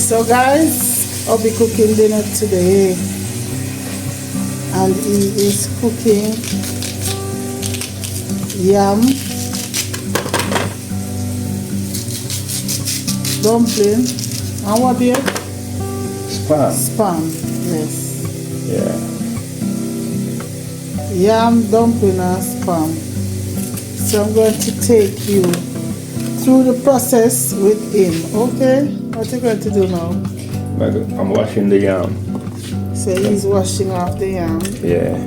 So guys, I'll be cooking dinner today, and he is cooking yam, dumpling, and what dear? Spam. Spam, yes. Yeah. Yam, dumpling, and spam. So I'm going to take you through the process with him, okay? What are you going to do now? I'm washing the yam. So he's washing off the yam. Yeah.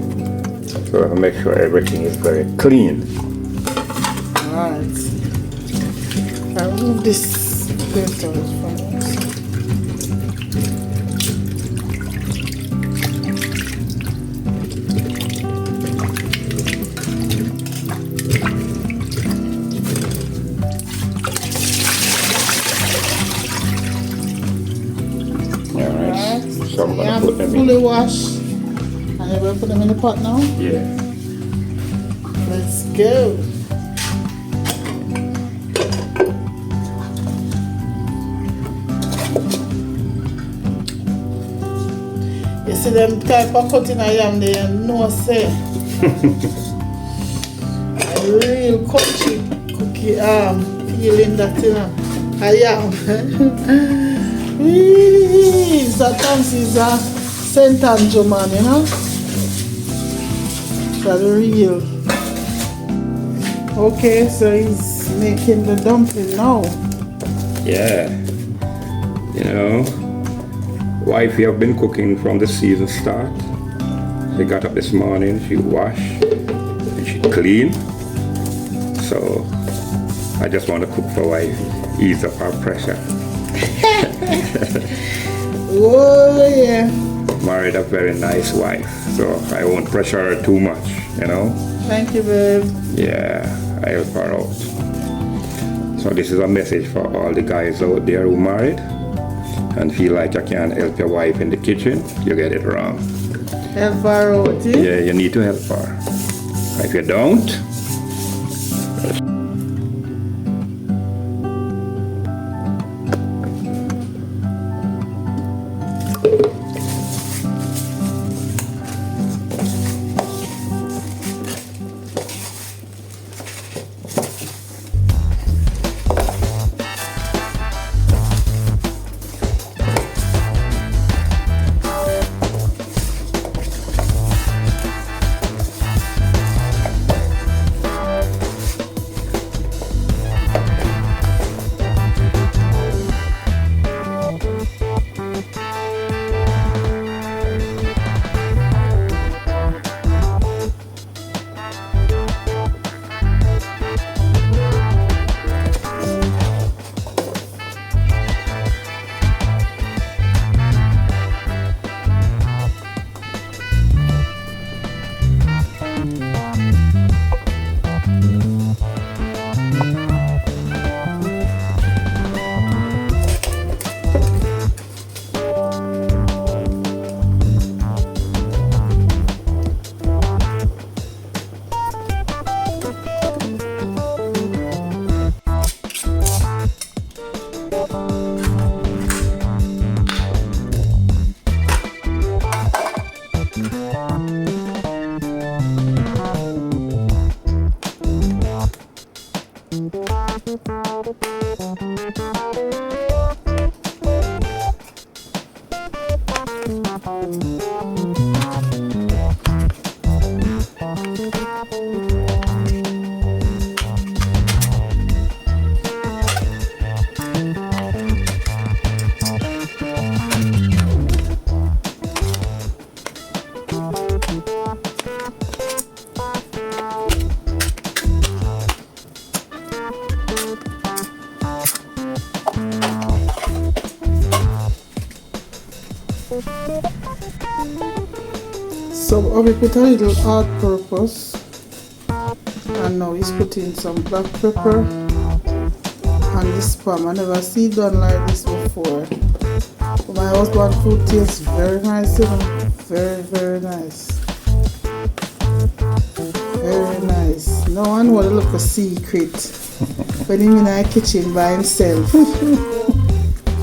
So I'll make sure everything is very clean. Alright. I'll remove this leftovers from us. Alright. So I'm going to put them fully in. wash. And you're going to put them in the pot now? Yeah. Let's go. You see them type of cutting a yam there, no say. A real crunchy cookie feeling that a yam. Sometimes it's a Saint Andrew man, you know. That's real. Okay, so he's making the dumpling now. Yeah. You know, wifey have been cooking from the season start. She got up this morning, she washed, and she cleaned. So I just want to cook for wife, ease up her pressure. Oh yeah. Married a very nice wife, so I won't pressure her too much, you know. Thank you, babe. Yeah, I help her out. So this is a message for all the guys out there who married and feel like you can't help your wife in the kitchen. You get it wrong. Help her out, eh? Yeah, you need to help her. If you don't, So I will put a little all-purpose, and now he's putting some black pepper and the spam. I never see it done like this before. But my husband food tastes very nice, you know. Very, very nice. Very nice. No one will look a secret when he's in the kitchen by himself.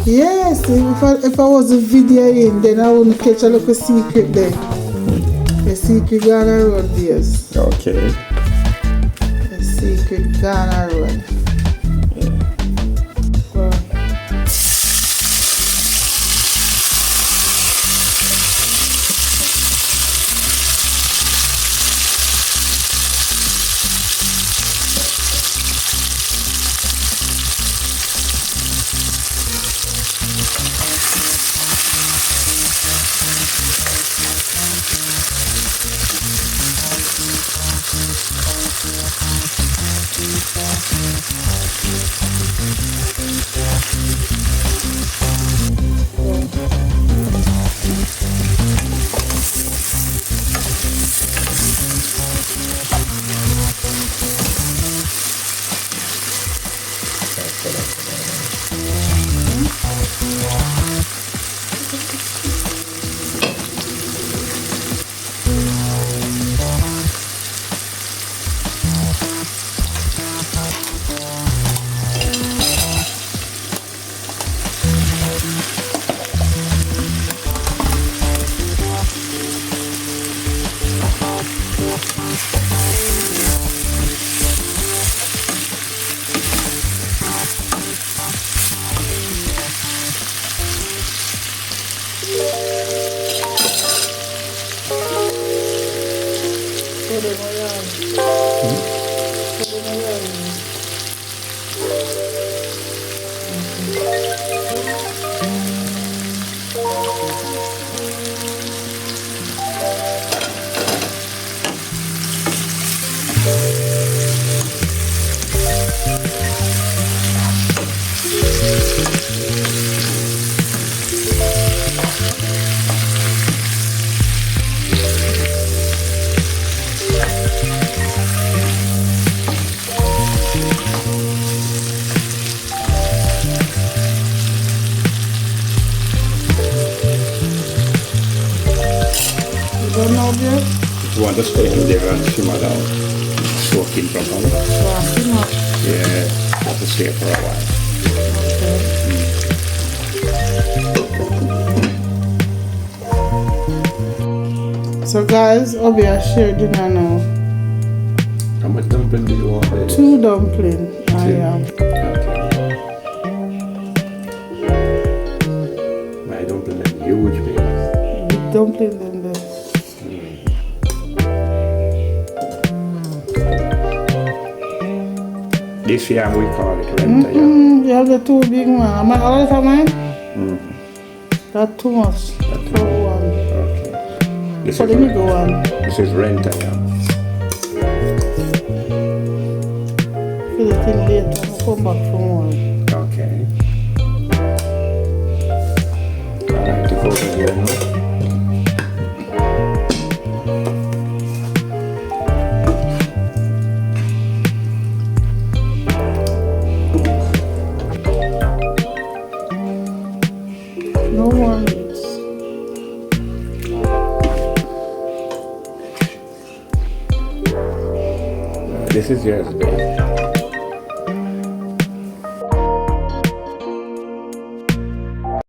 Yes, if I was a video in, then I wouldn't catch a little secret there. The secret Ghana Road days. Okay. The secret Ghana Road. Wow. Don't know yet? You want to stay in there and simmer down. Soak in properly. Yeah, you have to stay for a while. So guys, I'll be shared dinner now. How much dumpling do you want there? 2 dumpling. I am. Okay. My dumpling is huge, baby. Big dumpling in there. This yam we call it renta yam. You have the 2 big one. Am I all of mine? That's too much. That's For one. Okay. This So is let me go on. This is renta yam. Fill it in later. I'll come back for more. Okay. I like to go over here now. No more meats. This is yours, babe.